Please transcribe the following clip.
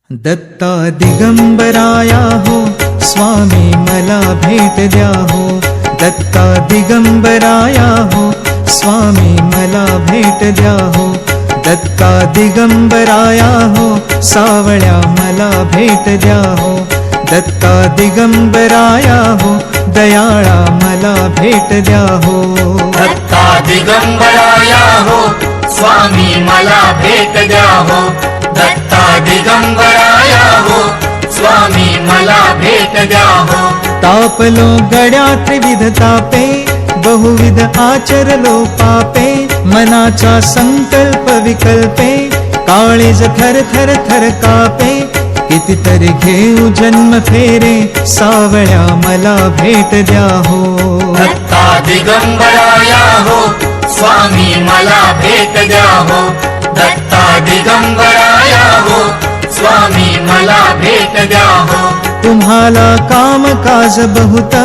दत्ता दिगंबराया हो स्वामी मला भेट द्या हो। दत्ता दिगंबराया हो स्वामी मला भेट द्या हो। दत्ता दिगंबराया हो सावळ्या मला भेट द्या हो। दत्ता दिगंबराया हो दयाळा मला भेट द्या हो। दत्ता दिगंबराया हो स्वामी मला भेट द्या हो। दत्ता दिगंबराया हो स्वामी मला भेट द्या हो। तापलो गड्या त्रिविध तापे बहुविध आचरलो पापे। मनाचा संकल्प विकल्पे काळीज थर थर थर कापे। कितीतरी घेऊ जन्म फेरे सावळ्या मला भेट द्या हो। दत्ता दिगंबराया हो स्वामी मला भेट द्या हो। दत्ता दिगंबराया हो स्वामी मला भेट द्या हो। तुम्हाला काम काज बहुत